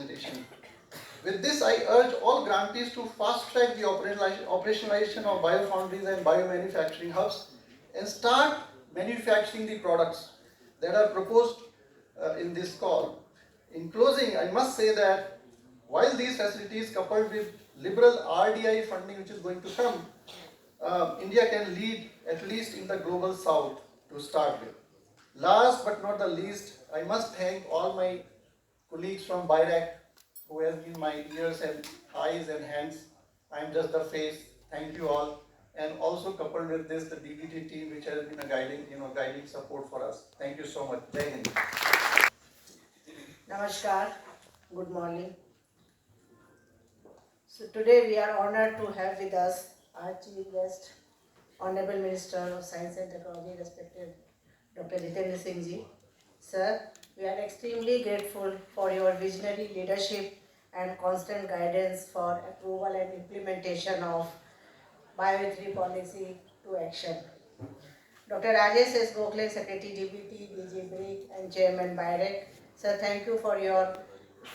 presentation. With this, I urge all grantees to fast-track the operationalization of biofoundries and biomanufacturing hubs and start manufacturing the products that are proposed in this call. In closing, I must say that while these facilities coupled with liberal RDI funding which is going to come, India can lead at least in the global south to start with. Last but not the least, I must thank all my colleagues from BIRAC who has been my ears and eyes and hands. I am just the face. Thank you all. And also coupled with this, the DBT team which has been a guiding support for us. Thank you so much. Jai Hind. Namaskar. Good morning. So today we are honored to have with us our chief guest, Honorable Minister of Science and Technology, respected Dr. Jitendra Singh Ji. Sir, we are extremely grateful for your visionary leadership and constant guidance for approval and implementation of BIOE3 policy to action. Dr. Rajesh S. Gokhale, Secretary DBT, DG BRIC and Chairman BIRAC. Sir, thank you for your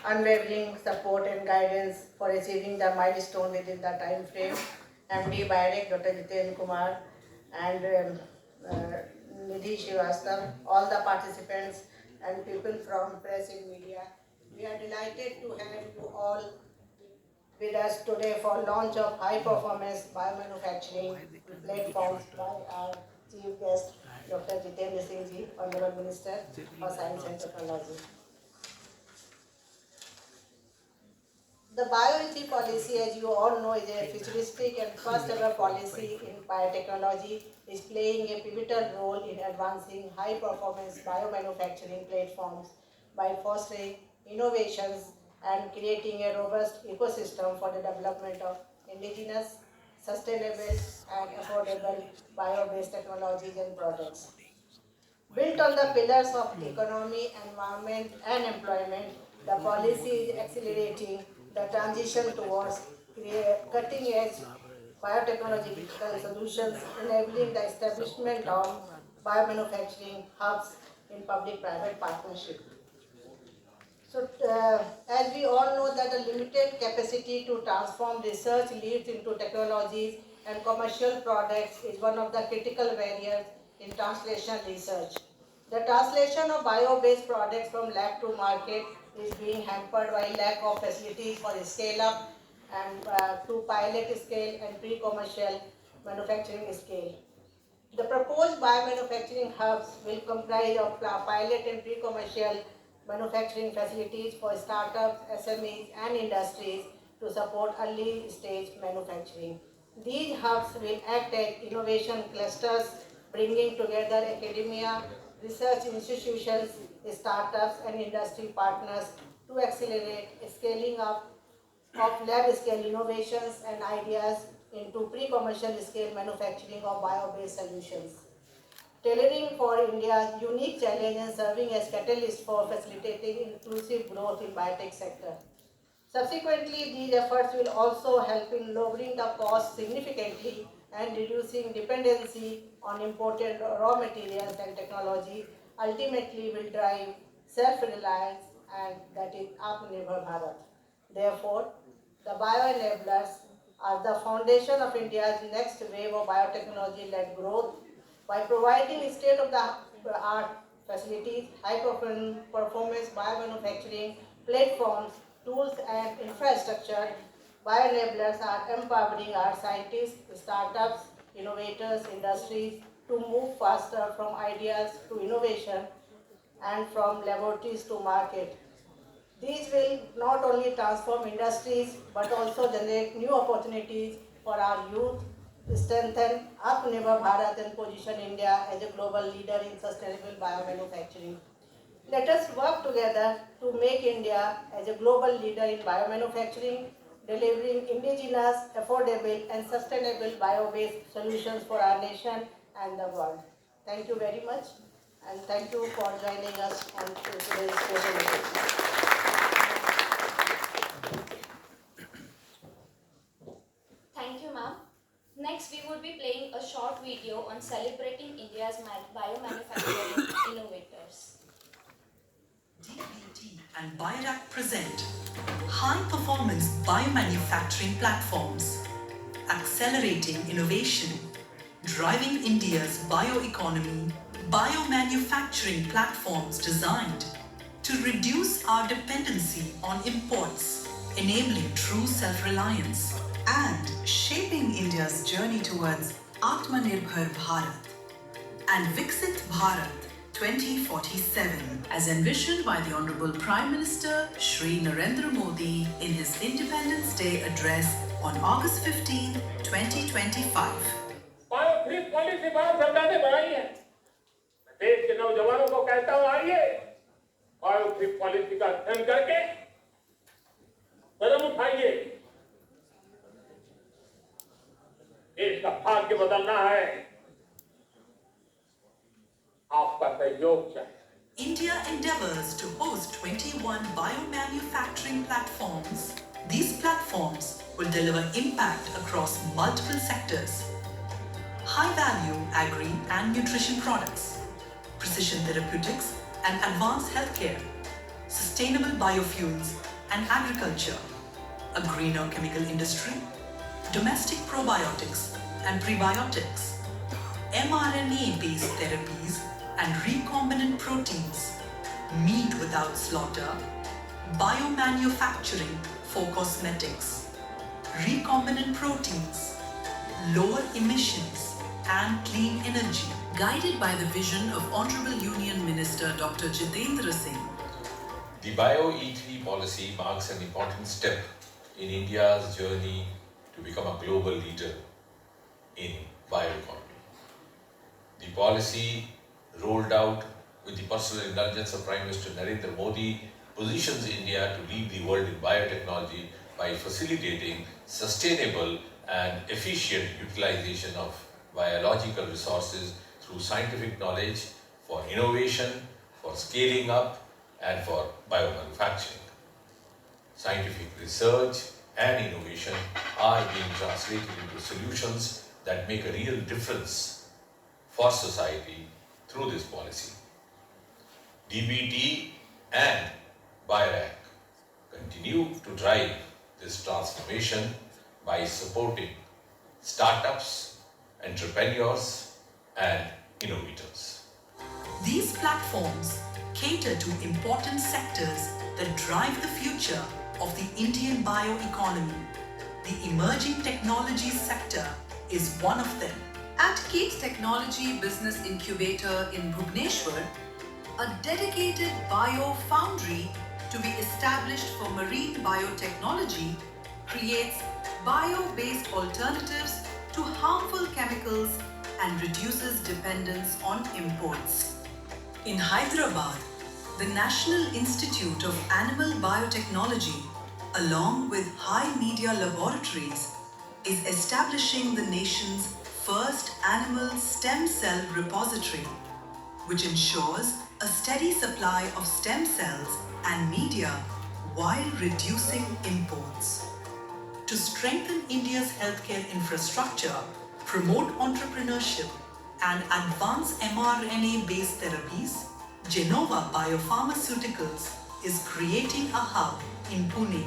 unwavering support and guidance for achieving the milestone within the time frame. MD BIRAC, Dr. Jitendra Kumar and Nidhi Srivastava, all the participants and people from press and media. We are delighted to have you all with us today for launch of high performance biomanufacturing platforms by our chief guest, Dr. Jitendra Singh Ji, Honorable Minister for Science and Technology. The BIOE3 policy, as you all know, is a futuristic and first ever policy in biotechnology, is playing a pivotal role in advancing high performance biomanufacturing platforms by fostering innovations and creating a robust ecosystem for the development of indigenous, sustainable and affordable bio-based technologies and products. Built on the pillars of economy, environment and employment, the policy is accelerating the transition towards cutting-edge biotechnological solutions, enabling the establishment of biomanufacturing hubs in public-private partnership. So, as we all know that the limited capacity to transform research leads into technologies and commercial products is one of the critical barriers in translational research. The translation of bio-based products from lab to market is being hampered by lack of facilities for scale-up and to pilot scale and pre-commercial manufacturing scale. The proposed biomanufacturing hubs will comprise of pilot and pre-commercial manufacturing facilities for startups, SMEs and industries to support early stage manufacturing. These hubs will act as innovation clusters, bringing together academia, research institutions, startups and industry partners to accelerate scaling up of lab-scale innovations and ideas into pre-commercial scale manufacturing of bio-based solutions. Tailoring for India's unique challenge and serving as catalyst for facilitating inclusive growth in biotech sector. Subsequently, these efforts will also help in lowering the cost significantly and reducing dependency on imported raw materials and technology, ultimately will drive self-reliance and that is Atmanirbhar Bharat. Therefore, the bioenablers are the foundation of India's next wave of biotechnology-led growth by providing state-of-the-art facilities, high-performance biomanufacturing platforms, tools and infrastructure. Bioenablers are empowering our scientists, startups, innovators, industries to move faster from ideas to innovation and from laboratories to market. These will not only transform industries but also generate new opportunities for our youth, strengthen Atmanirbhar Bharat and position India as a global leader in sustainable biomanufacturing. Let us work together to make India as a global leader in biomanufacturing, delivering indigenous, affordable and sustainable bio-based solutions for our nation and the world. Thank you very much and thank you for joining us on today's special occasion. Thank you, ma'am. Next, we would be playing a short video on celebrating India's biomanufacturing innovators. DBT and BIRAC present high-performance biomanufacturing platforms, accelerating innovation, driving India's bioeconomy, biomanufacturing platforms designed to reduce our dependency on imports, enabling true self-reliance, and shaping India's journey towards Atmanirbhar Bharat and Viksit Bharat 2047, as envisioned by the Honorable Prime Minister Shri Narendra Modi in his Independence Day address on August 15, 2025. BIOE3 policy Bharat सरकार ने बनाई है। देश के नौजवानों को कहता हूं, आइए BIOE3 पॉलिसी का अध्ययन करके कदम उठाइए। देश का भाग्य बदलना है, आपका सहयोग चाहिए। India endeavors to host 21 biomanufacturing platforms. These platforms will deliver impact across multiple sectors: high-value agri and nutrition products, precision therapeutics and advanced healthcare, sustainable biofuels and agriculture, a greener chemical industry, domestic probiotics and prebiotics, mRNA-based therapies and recombinant proteins, meat without slaughter, biomanufacturing for cosmetics, recombinant proteins, lower emissions and clean energy, guided by the vision of Honorable Union Minister Dr. Jitendra Singh. The BIOE3 policy marks an important step in India's journey to become a global leader in bioeconomy. The policy, rolled out with the personal indulgence of Prime Minister Narendra Modi, positions India to lead the world in biotechnology by facilitating sustainable and efficient utilization of biological resources through scientific knowledge for innovation, for scaling up, and for biomanufacturing. Scientific research and innovation are being translated into solutions that make a real difference for society through this policy. DBT and BIRAC continue to drive this transformation by supporting startups, entrepreneurs, and innovators. These platforms cater to important sectors that drive the future of the Indian bioeconomy. The emerging technologies sector is one of them. At KEET Technology Business Incubator in Bhubaneswar, a dedicated bio foundry to be established for marine biotechnology creates bio-based alternatives to harmful chemicals and reduces dependence on imports. In Hyderabad, the National Institute of Animal Biotechnology, along with High Media Laboratories, is establishing the nation's first animal stem cell repository, which ensures a steady supply of stem cells and media while reducing imports. To strengthen India's healthcare infrastructure, promote entrepreneurship, and advance mRNA-based therapies, Genova Biopharmaceuticals is creating a hub in Pune.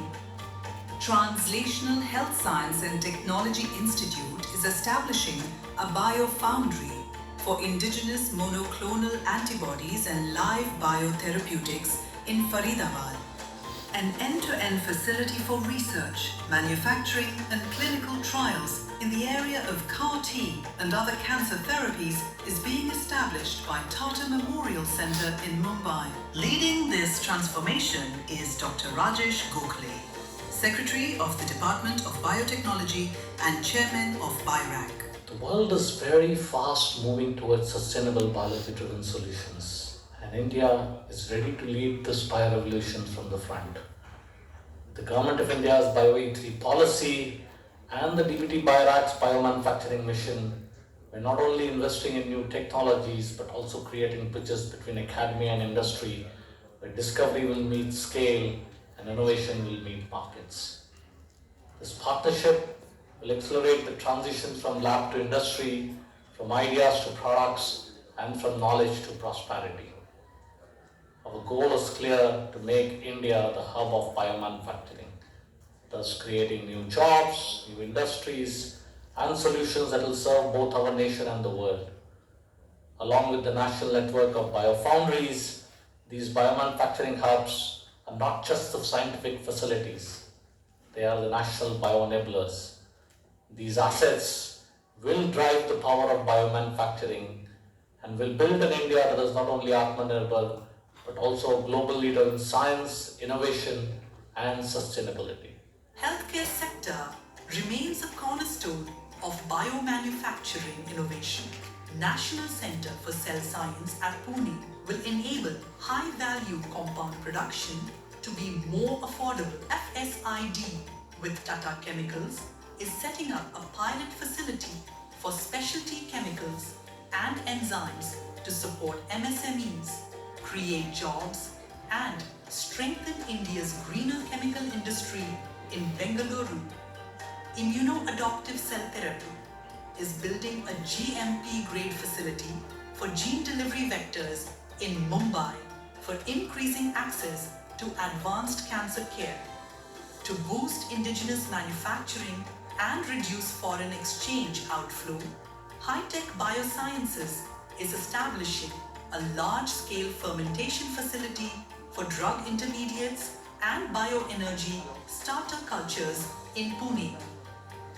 Translational Health Science and Technology Institute is establishing a biofoundry for indigenous monoclonal antibodies and live biotherapeutics in Faridabad. An end-to-end facility for research, manufacturing and clinical trials in the area of CAR-T and other cancer therapies is being established by Tata Memorial Centre in Mumbai. Leading this transformation is Dr. Rajesh Gokhale, Secretary of the Department of Biotechnology and Chairman of BIRAC. The world is very fast moving towards sustainable biology-driven solutions, and India is ready to lead this bio-revolution from the front. The Government of India's BIOE3 policy and the DBT BIRAC's biomanufacturing mission were not only investing in new technologies but also creating bridges between academia and industry, where discovery will meet scale and innovation will meet markets. This partnership will accelerate the transition from lab to industry, from ideas to products, and from knowledge to prosperity. Our goal is clear: to make India the hub of biomanufacturing, thus creating new jobs, new industries, and solutions that will serve both our nation and the world. Along with the national network of biofoundries, these biomanufacturing hubs are not just the scientific facilities, they are the national bioenablers. These assets will drive the power of biomanufacturing and will build an India that is not only Atmanirbhar but also a global leader in science, innovation, and sustainability. Healthcare sector remains a cornerstone of biomanufacturing innovation. National Center for Cell Science at Pune will enable high-value compound production to be more affordable. FSID with Tata Chemicals is setting up a pilot facility for specialty chemicals and enzymes to support MSMEs, create jobs, and strengthen India's greener chemical industry in Bengaluru. Immuno-adoptive cell therapy is building a GMP-grade facility for gene delivery vectors in Mumbai for increasing access to advanced cancer care. To boost indigenous manufacturing and reduce foreign exchange outflow, High-Tech Biosciences is establishing a large-scale fermentation facility for drug intermediates and bioenergy starter cultures in Pune.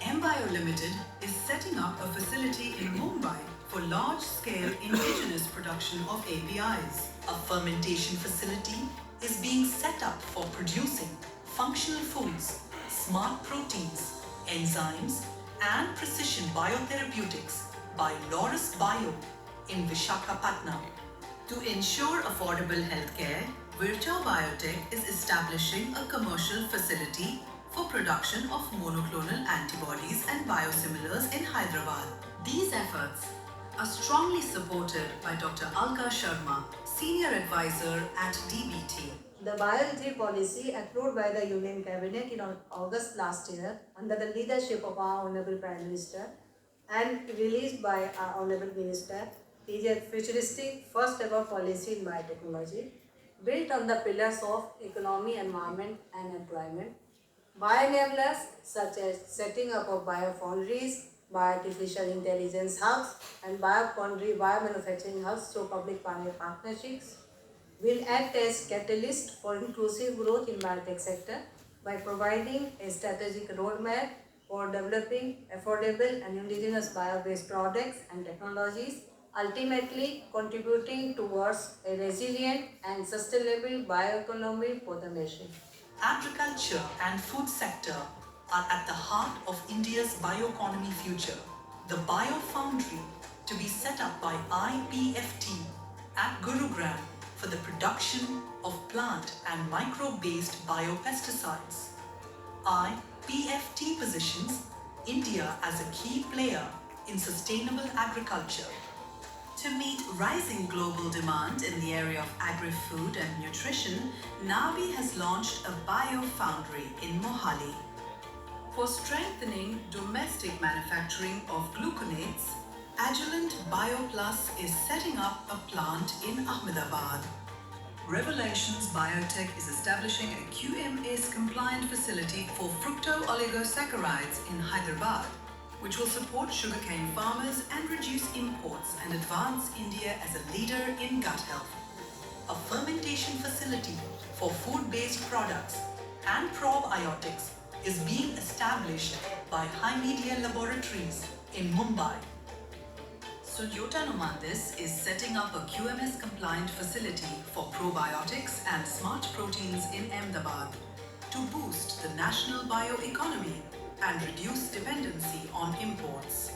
MBio Limited is setting up a facility in Mumbai for large-scale indigenous production of APIs. A fermentation facility is being set up for producing functional foods, smart proteins, enzymes, and precision biotherapeutics by Laurus Bio in Visakhapatnam. To ensure affordable healthcare, Virchow Biotech is establishing a commercial facility for production of monoclonal antibodies and biosimilars in Hyderabad. These efforts are strongly supported by Dr. Alka Sharma, Senior Advisor at DBT. The BIOE3 policy approved by the Union Cabinet in August last year under the leadership of our Honorable Prime Minister and released by our Honorable Minister is a futuristic first ever policy in biotechnology built on the pillars of economy, environment and employment. Bioenablers such as setting up of biofoundries, bioartificial intelligence hubs and biomanufacturing hubs through public-private partnerships will act as catalyst for inclusive growth in biotech sector by providing a strategic roadmap for developing affordable and indigenous bio-based products and technologies, ultimately contributing towards a resilient and sustainable bioeconomy for the nation. Agriculture and food sector are at the heart of India's bioeconomy future. The biofoundry to be set up by IPFT at Gurugram for the production of plant and microbe-based biopesticides. IPFT positions India as a key player in sustainable agriculture. To meet rising global demand in the area of agri-food and nutrition, Navi has launched a biofoundry in Mohali. For strengthening domestic manufacturing of gluconates, Agilent BioPlus is setting up a plant in Ahmedabad. Revelations Biotech is establishing a QMS-compliant facility for fructooligosaccharides in Hyderabad, which will support sugarcane farmers and reduce imports and advance India as a leader in gut health. A fermentation facility for food-based products and probiotics is being established by High Media Laboratories in Mumbai. Sudyota Numandis is setting up a QMS-compliant facility for probiotics and smart proteins in Ahmedabad to boost the national bioeconomy and reduce dependency on imports.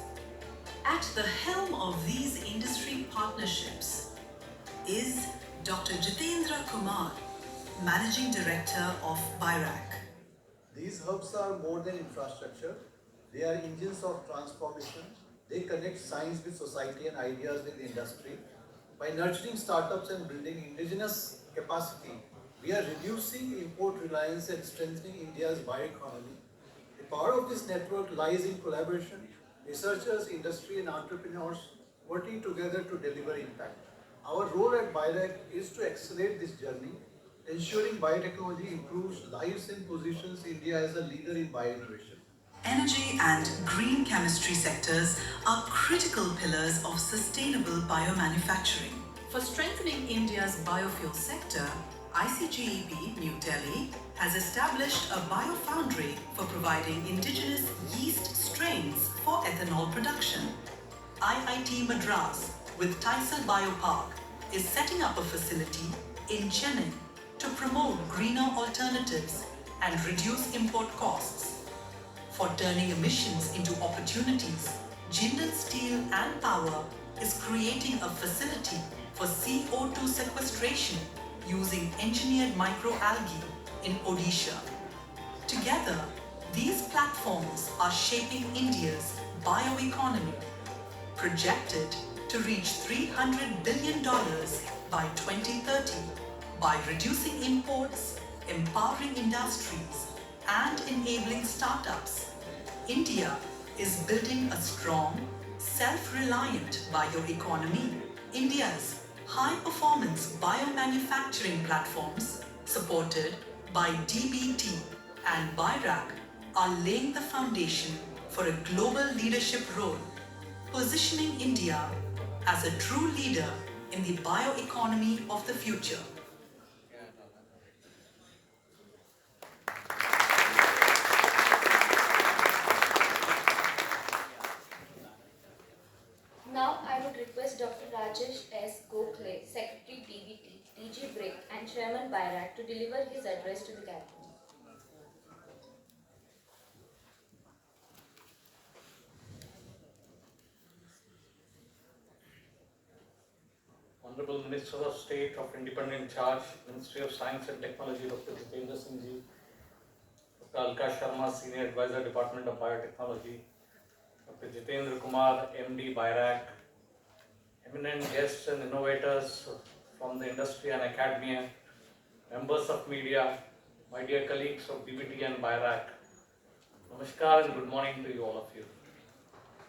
At the helm of these industry partnerships is Dr. Jitendra Kumar, Managing Director of BIRAC. These hubs are more than infrastructure. They are engines of transformation. They connect science with society and ideas with industry. By nurturing startups and building indigenous capacity, we are reducing import reliance and strengthening India's bioeconomy. The power of this network lies in collaboration, researchers, industry and entrepreneurs working together to deliver impact. Our role at BIRAC is to accelerate this journey, ensuring biotechnology improves lives and positions India as a leader in bioinnovation. Energy and green chemistry sectors are critical pillars of sustainable biomanufacturing. For strengthening India's biofuel sector, ICGEB New Delhi has established a biofoundry for providing indigenous yeast strains for ethanol production. IIT Madras with Tysel Biopark is setting up a facility in Chennai to promote greener alternatives and reduce import costs. For turning emissions into opportunities, Jindal Steel and Power is creating a facility for CO2 sequestration using engineered microalgae in Odisha. Together, these platforms are shaping India's bioeconomy, projected to reach $300 billion by 2030 by reducing imports, empowering industries, and enabling startups. India is building a strong, self-reliant bioeconomy. India's high-performance biomanufacturing platforms, supported by DBT and BIRAC, are laying the foundation for a global leadership role, positioning India as a true leader in the bioeconomy of the future. Now I would request Dr. Rajesh S. Gokhale, Secretary DBT, DG BRIC and Chairman BIRAC to deliver his address to the gathering. Honorable Minister of State of Independent Charge, Ministry of Science and Technology, Dr. Jitendra Singh Ji, Dr. Alka Sharma, Senior Advisor, Department of Biotechnology, Dr. Jitendra Kumar, MD, BIRAC, eminent guests and innovators from the industry and academia, members of media, my dear colleagues of DBT and BIRAC, Namaskar and good morning to you, all of you.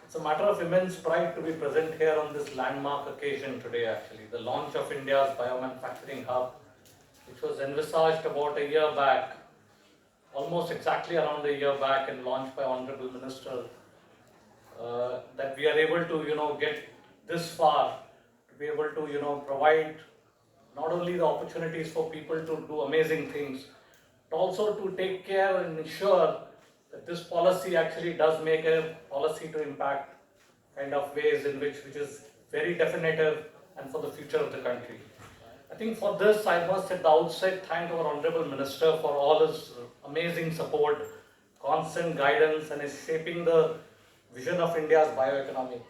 It's a matter of immense pride to be present here on this landmark occasion today actually, the launch of India's Biomanufacturing Hub, which was envisaged about a year back, almost exactly around a year back, and launched by Honorable Minister, that we are able to, get this far, to be able to, provide not only the opportunities for people to do amazing things, but also to take care and ensure that this policy actually does make a policy to impact kind of ways in which is very definitive and for the future of the country. I think for this, I must at the outset thank our Honorable Minister for all his amazing support, constant guidance, and is shaping the vision of India's bioeconomy.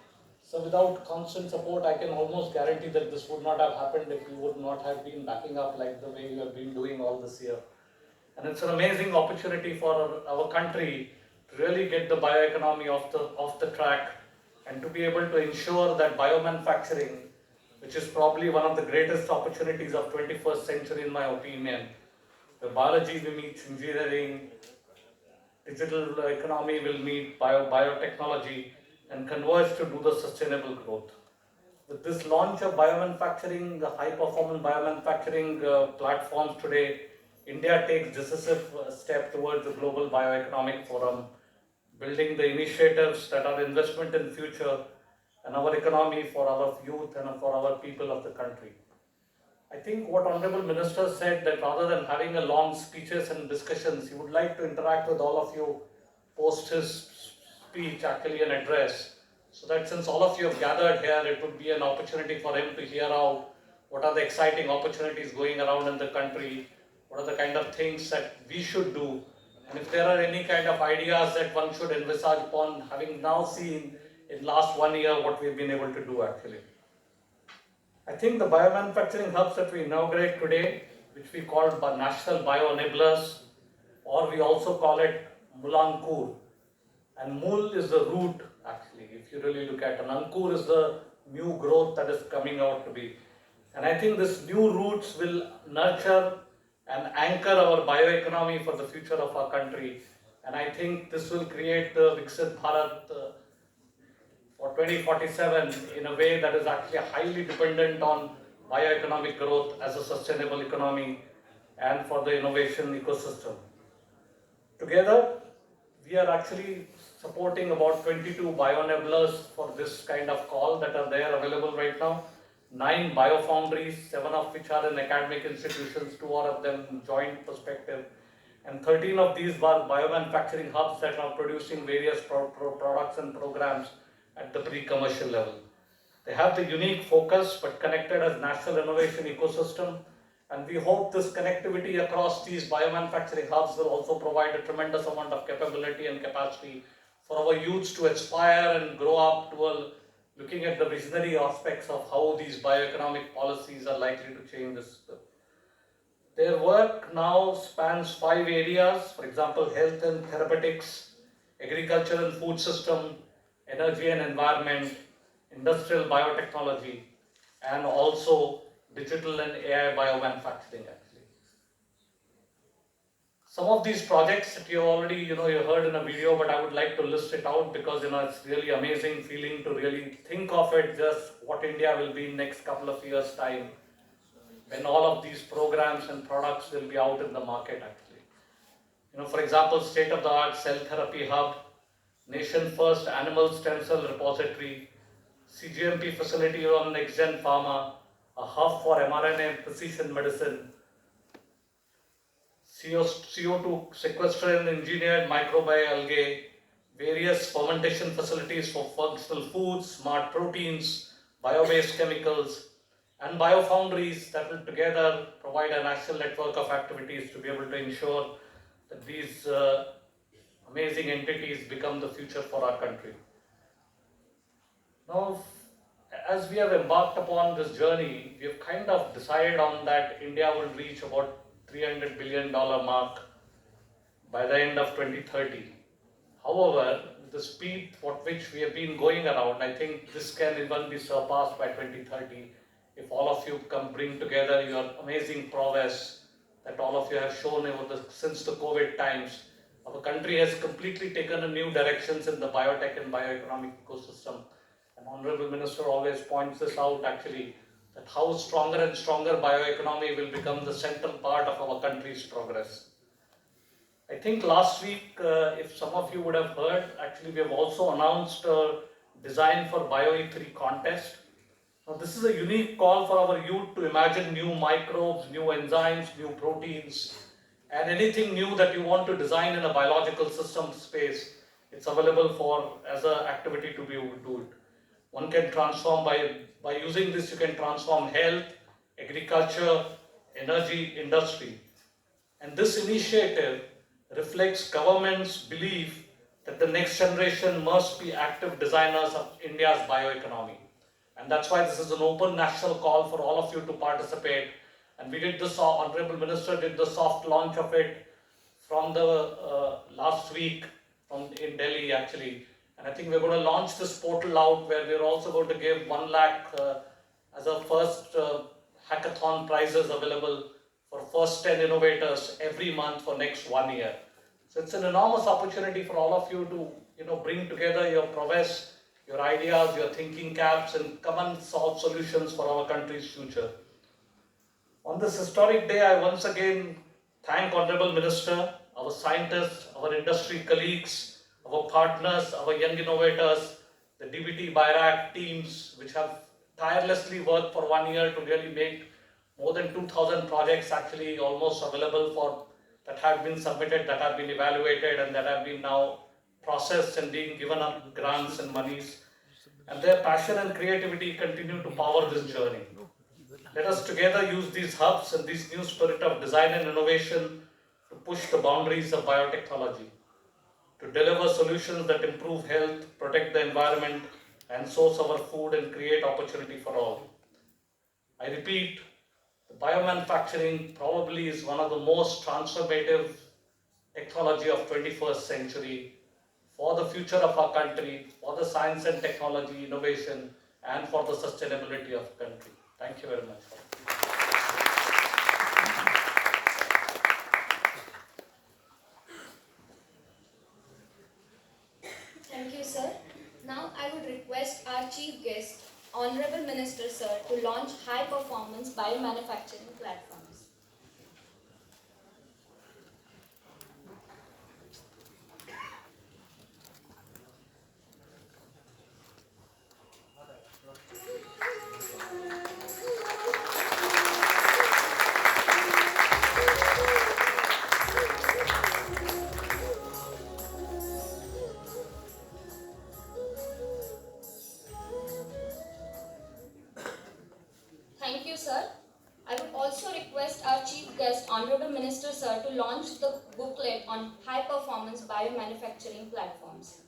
So without constant support, I can almost guarantee that this would not have happened if you would not have been backing up like the way you have been doing all this year. And it's an amazing opportunity for our country to really get the bioeconomy off the track and to be able to ensure that biomanufacturing, which is probably one of the greatest opportunities of 21st century in my opinion, the biology will meet engineering, digital economy will meet biotechnology and converge to do the sustainable growth. With this launch of biomanufacturing, the high-performance biomanufacturing platforms today, India takes decisive step towards the Global Bioeconomic Forum, building the initiatives that are investment in future and our economy for our youth and for our people of the country. I think what Honorable Minister said, that rather than having a long speeches and discussions, he would like to interact with all of you post his speech, actually an address, so that since all of you have gathered here, it would be an opportunity for him to hear out what are the exciting opportunities going around in the country, what are the kind of things that we should do, and if there are any kind of ideas that one should envisage upon, having now seen in last 1 year what we've been able to do actually. I think the biomanufacturing hubs that we inaugurate today, which we call National Bio Enablers, or we also call it Mulankur. And Mul is the root actually, if you really look at it. And Ankur is the new growth that is coming out to be. And I think this new roots will nurture and anchor our bioeconomy for the future of our country. And I think this will create the Viksit Bharat for 2047 in a way that is actually highly dependent on bioeconomic growth as a sustainable economy and for the innovation ecosystem. Together, we are actually supporting about 22 bioenablers for this kind of call that are there available right now. 9 biofoundries, 7 of which are in academic institutions, 2 are of them joint perspective, and 13 of these are biomanufacturing hubs that are producing various products and programs at the pre-commercial level. They have the unique focus but connected as national innovation ecosystem, and we hope this connectivity across these biomanufacturing hubs will also provide a tremendous amount of capability and capacity for our youths to aspire and grow up to looking at the visionary aspects of how these bioeconomic policies are likely to change this. Their work now spans 5 areas, for example, health and therapeutics, agriculture and food system, energy and environment, industrial biotechnology, and also digital and AI biomanufacturing actually. Some of these projects that you already, you heard in a video, but I would like to list it out because, it's really amazing feeling to really think of it just what India will be in next couple of years' time when all of these programs and products will be out in the market actually. For example, state-of-the-art cell therapy hub, nation-first animal stem cell repository, CGMP facility on next-gen pharma, a hub for mRNA precision medicine, CO2 sequester and engineered microbial various fermentation facilities for functional foods, smart proteins, bio-based chemicals, and biofoundries that will together provide a national network of activities to be able to ensure that these amazing entities become the future for our country. Now, as we have embarked upon this journey, we have kind of decided on that India will reach about $300 billion mark by the end of 2030. However, the speed at which we have been going around, I think this can even be surpassed by 2030 if all of you bring together your amazing prowess that all of you have shown since the COVID times. Our country has completely taken a new directions in the biotech and bioeconomic ecosystem. And Honorable Minister always points this out actually, that how stronger and stronger bioeconomy will become the central part of our country's progress. I think last week, if some of you would have heard, actually we have also announced a Design for BIOE3 contest. Now this is a unique call for our youth to imagine new microbes, new enzymes, new proteins, and anything new that you want to design in a biological system space. It's available for as an activity to be able to do it. One can transform by using this, you can transform health, agriculture, energy, industry. And this initiative reflects government's belief that the next generation must be active designers of India's bioeconomy. And that's why this is an open national call for all of you to participate. And we did this, Honorable Minister did the soft launch of it from the last week in Delhi actually. And I think we're going to launch this portal out where we're also going to give 1 lakh as a first hackathon prizes available for first 10 innovators every month for next 1 year. So it's an enormous opportunity for all of you to bring together your prowess, your ideas, your thinking caps, and come and solve solutions for our country's future. On this historic day, I once again thank Honorable Minister, our scientists, our industry colleagues, our partners, our young innovators, the DBT BIRAC teams, which have tirelessly worked for 1 year to really make more than 2,000 projects actually almost available that have been submitted, that have been evaluated, and that have been now processed and being given up grants and monies. And their passion and creativity continue to power this journey. Let us together use these hubs and this new spirit of design and innovation to push the boundaries of biotechnology, to deliver solutions that improve health, protect the environment, and source our food and create opportunity for all. I repeat, the biomanufacturing probably is one of the most transformative technology of 21st century for the future of our country, for the science and technology innovation, and for the sustainability of the country. Thank you very much. Thank you, sir. Now I would request our chief guest, Honorable Minister Sir to launch high-performance biomanufacturing platforms. Thank you, sir. I would also request our Chief Guest, Honorable Minister Sir, to launch the booklet on high-performance biomanufacturing platforms.